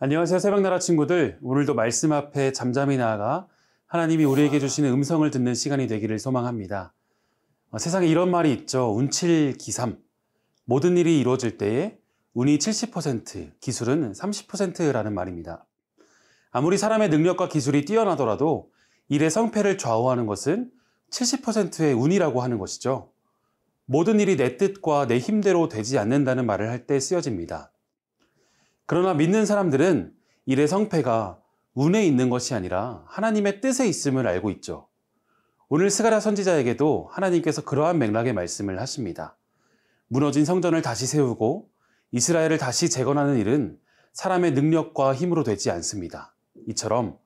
안녕하세요, 새벽나라 친구들. 오늘도 말씀 앞에 잠잠히 나아가 하나님이 우리에게 주시는 음성을 듣는 시간이 되기를 소망합니다. 세상에 이런 말이 있죠. 운칠기삼. 모든 일이 이루어질 때에 운이 70%, 기술은 30%라는 말입니다. 아무리 사람의 능력과 기술이 뛰어나더라도 일의 성패를 좌우하는 것은 70%의 운이라고 하는 것이죠. 모든 일이 내 뜻과 내 힘대로 되지 않는다는 말을 할 때 쓰여집니다. 그러나 믿는 사람들은 일의 성패가 운에 있는 것이 아니라 하나님의 뜻에 있음을 알고 있죠. 오늘 스가랴 선지자에게도 하나님께서 그러한 맥락의 말씀을 하십니다. 무너진 성전을 다시 세우고 이스라엘을 다시 재건하는 일은 사람의 능력과 힘으로 되지 않습니다. 이처럼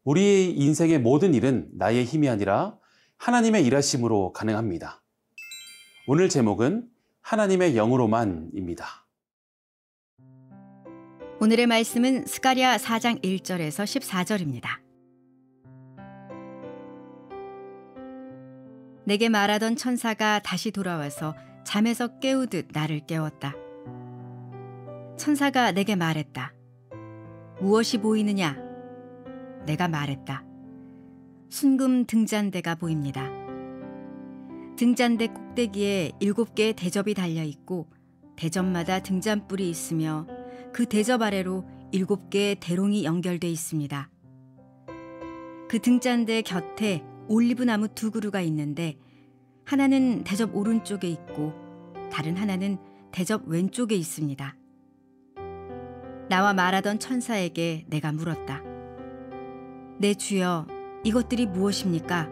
우리 인생의 모든 일은 나의 힘이 아니라 하나님의 일하심으로 가능합니다. 오늘 제목은 하나님의 영으로만입니다. 오늘의 말씀은 스가랴 4장 1절에서 14절입니다. 내게 말하던 천사가 다시 돌아와서 잠에서 깨우듯 나를 깨웠다. 천사가 내게 말했다. 무엇이 보이느냐? 내가 말했다. 순금 등잔대가 보입니다. 등잔대 꼭대기에 7개의 대접이 달려있고 대접마다 등잔불이 있으며 그 대접 아래로 7개의 대롱이 연결돼 있습니다. 그 등잔대 곁에 올리브나무 2그루가 있는데 하나는 대접 오른쪽에 있고 다른 하나는 대접 왼쪽에 있습니다. 나와 말하던 천사에게 내가 물었다. 내 주여, 이것들이 무엇입니까?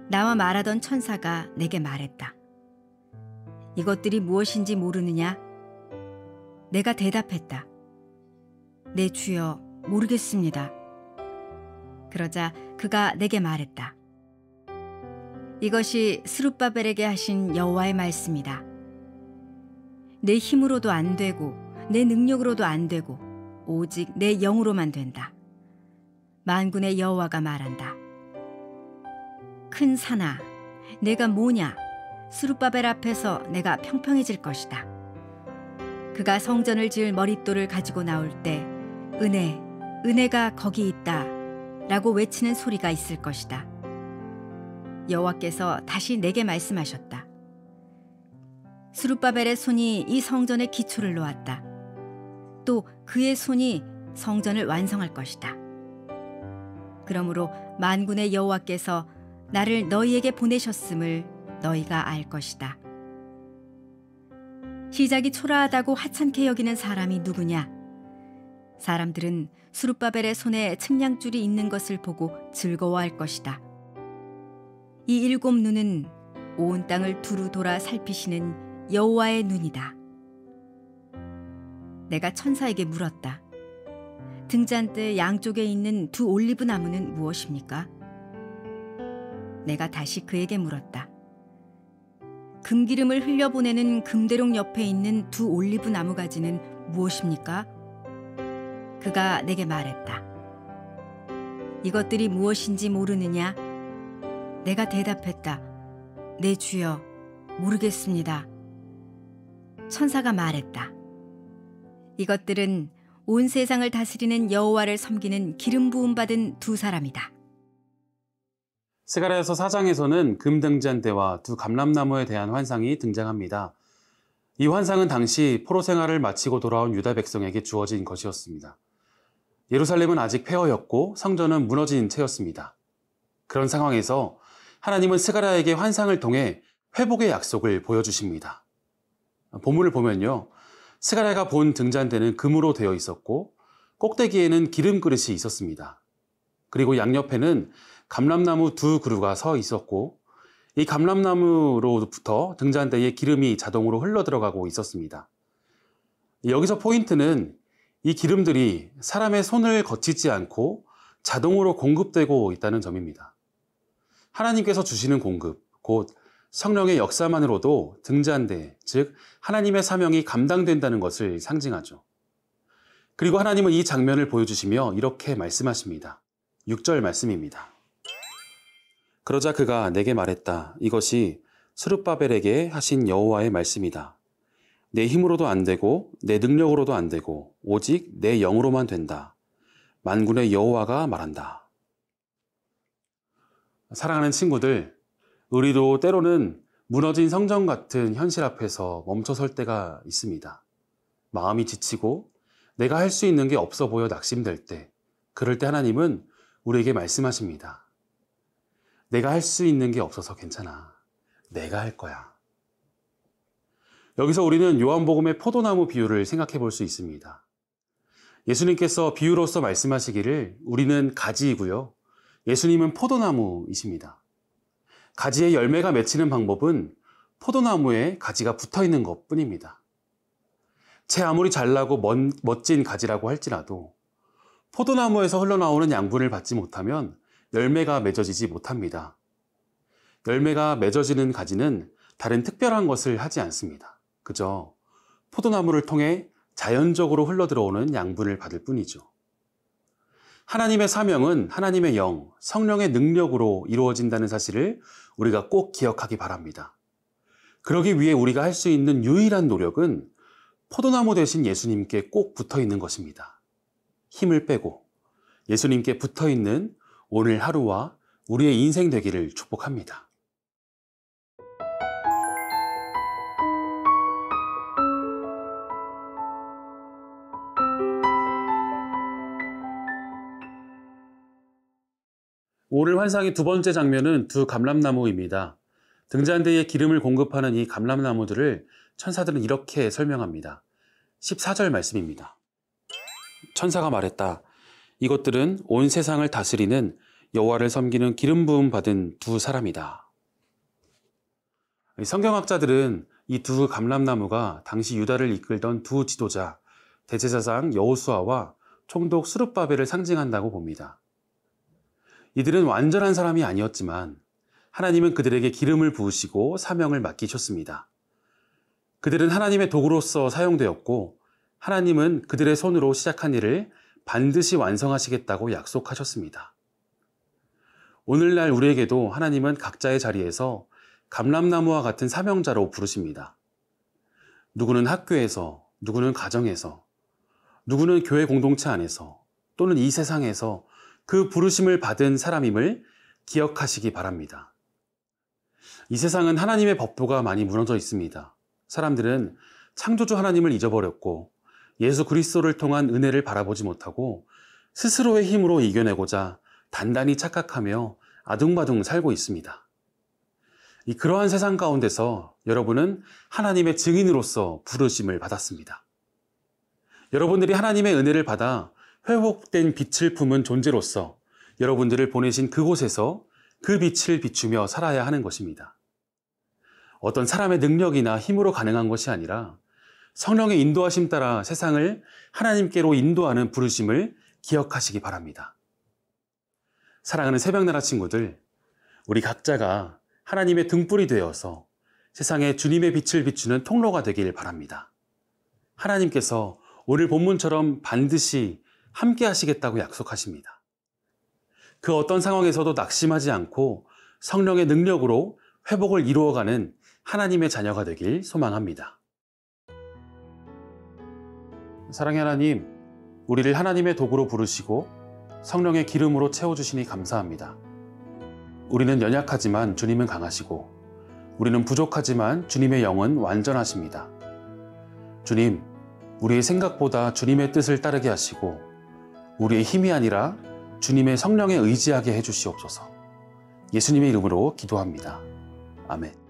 나와 말하던 천사가 내게 말했다. 이것들이 무엇인지 모르느냐? 내가 대답했다. 내 주여, 모르겠습니다. 그러자 그가 내게 말했다. 이것이 스룹바벨에게 하신 여호와의 말씀이다. 내 힘으로도 안 되고 내 능력으로도 안 되고 오직 내 영으로만 된다. 만군의 여호와가 말한다. 큰 산아, 내가 뭐냐? 스룹바벨 앞에서 내가 평평해질 것이다. 그가 성전을 지을 머릿돌을 가지고 나올 때 은혜가 거기 있다 라고 외치는 소리가 있을 것이다. 여호와께서 다시 내게 말씀하셨다. 스룹바벨의 손이 이 성전의 기초를 놓았다. 또 그의 손이 성전을 완성할 것이다. 그러므로 만군의 여호와께서 나를 너희에게 보내셨음을 너희가 알 것이다. 시작이 초라하다고 하찮게 여기는 사람이 누구냐? 사람들은 스룹바벨의 손에 측량줄이 있는 것을 보고 즐거워할 것이다. 이 7 눈은 온 땅을 두루 돌아 살피시는 여호와의 눈이다. 내가 천사에게 물었다. 등잔대 양쪽에 있는 2 올리브 나무는 무엇입니까? 내가 다시 그에게 물었다. 금기름을 흘려보내는 금대롱 옆에 있는 2 올리브 나무 가지는 무엇입니까? 그가 내게 말했다. 이것들이 무엇인지 모르느냐? 내가 대답했다. 내 주여, 모르겠습니다. 천사가 말했다. 이것들은 온 세상을 다스리는 여호와를 섬기는 기름 부음 받은 2 사람이다. 스가랴서 4장에서는 금등잔대와 2 감람나무에 대한 환상이 등장합니다. 이 환상은 당시 포로 생활을 마치고 돌아온 유다 백성에게 주어진 것이었습니다. 예루살렘은 아직 폐허였고 성전은 무너진 채였습니다. 그런 상황에서 하나님은 스가랴에게 환상을 통해 회복의 약속을 보여주십니다. 본문을 보면요, 스가랴가 본 등잔대는 금으로 되어 있었고 꼭대기에는 기름 그릇이 있었습니다. 그리고 양옆에는 감람나무 2 그루가 서 있었고 이 감람나무로부터 등잔대에 기름이 자동으로 흘러들어가고 있었습니다. 여기서 포인트는 이 기름들이 사람의 손을 거치지 않고 자동으로 공급되고 있다는 점입니다. 하나님께서 주시는 공급, 곧 성령의 역사만으로도 등잔대, 즉 하나님의 사명이 감당된다는 것을 상징하죠. 그리고 하나님은 이 장면을 보여주시며 이렇게 말씀하십니다. 6절 말씀입니다. 그러자 그가 내게 말했다. 이것이 스룹바벨에게 하신 여호와의 말씀이다. 내 힘으로도 안 되고 내 능력으로도 안 되고 오직 내 영으로만 된다. 만군의 여호와가 말한다. 사랑하는 친구들, 우리도 때로는 무너진 성전 같은 현실 앞에서 멈춰설 때가 있습니다. 마음이 지치고 내가 할 수 있는 게 없어 보여 낙심될 때, 그럴 때 하나님은 우리에게 말씀하십니다. 내가 할 수 있는 게 없어서 괜찮아. 내가 할 거야. 여기서 우리는 요한복음의 포도나무 비유를 생각해 볼 수 있습니다. 예수님께서 비유로서 말씀하시기를 우리는 가지이고요. 예수님은 포도나무이십니다. 가지에 열매가 맺히는 방법은 포도나무에 가지가 붙어 있는 것 뿐입니다. 채 아무리 잘나고 멋진 가지라고 할지라도 포도나무에서 흘러나오는 양분을 받지 못하면 열매가 맺어지지 못합니다. 열매가 맺어지는 가지는 다른 특별한 것을 하지 않습니다. 그저 포도나무를 통해 자연적으로 흘러들어오는 양분을 받을 뿐이죠. 하나님의 사명은 하나님의 영, 성령의 능력으로 이루어진다는 사실을 우리가 꼭 기억하기 바랍니다. 그러기 위해 우리가 할 수 있는 유일한 노력은 포도나무 대신 예수님께 꼭 붙어 있는 것입니다. 힘을 빼고 예수님께 붙어 있는 오늘 하루와 우리의 인생 되기를 축복합니다. 오늘 환상의 두 번째 장면은 두 감람나무입니다. 등잔대에 기름을 공급하는 이 감람나무들을 천사들은 이렇게 설명합니다. 14절 말씀입니다. 천사가 말했다. 이것들은 온 세상을 다스리는 여호와를 섬기는 기름 부음 받은 두 사람이다. 성경학자들은 이 두 감람나무가 당시 유다를 이끌던 두 지도자, 대제사장 여호수아와 총독 스룹바벨을 상징한다고 봅니다. 이들은 완전한 사람이 아니었지만 하나님은 그들에게 기름을 부으시고 사명을 맡기셨습니다. 그들은 하나님의 도구로서 사용되었고 하나님은 그들의 손으로 시작한 일을 반드시 완성하시겠다고 약속하셨습니다. 오늘날 우리에게도 하나님은 각자의 자리에서 감람나무와 같은 사명자로 부르십니다. 누구는 학교에서, 누구는 가정에서, 누구는 교회 공동체 안에서 또는 이 세상에서 그 부르심을 받은 사람임을 기억하시기 바랍니다. 이 세상은 하나님의 법도가 많이 무너져 있습니다. 사람들은 창조주 하나님을 잊어버렸고 예수 그리스도를 통한 은혜를 바라보지 못하고 스스로의 힘으로 이겨내고자 단단히 착각하며 아둥바둥 살고 있습니다. 그러한 세상 가운데서 여러분은 하나님의 증인으로서 부르심을 받았습니다. 여러분들이 하나님의 은혜를 받아 회복된 빛을 품은 존재로서 여러분들을 보내신 그곳에서 그 빛을 비추며 살아야 하는 것입니다. 어떤 사람의 능력이나 힘으로 가능한 것이 아니라 성령의 인도하심 따라 세상을 하나님께로 인도하는 부르심을 기억하시기 바랍니다. 사랑하는 새벽나라 친구들, 우리 각자가 하나님의 등불이 되어서 세상에 주님의 빛을 비추는 통로가 되길 바랍니다. 하나님께서 오늘 본문처럼 반드시 함께 하시겠다고 약속하십니다. 그 어떤 상황에서도 낙심하지 않고 성령의 능력으로 회복을 이루어가는 하나님의 자녀가 되길 소망합니다. 사랑의 하나님, 우리를 하나님의 도구로 부르시고 성령의 기름으로 채워주시니 감사합니다. 우리는 연약하지만 주님은 강하시고 우리는 부족하지만 주님의 영은 완전하십니다. 주님, 우리의 생각보다 주님의 뜻을 따르게 하시고 우리의 힘이 아니라 주님의 성령에 의지하게 해주시옵소서. 예수님의 이름으로 기도합니다. 아멘.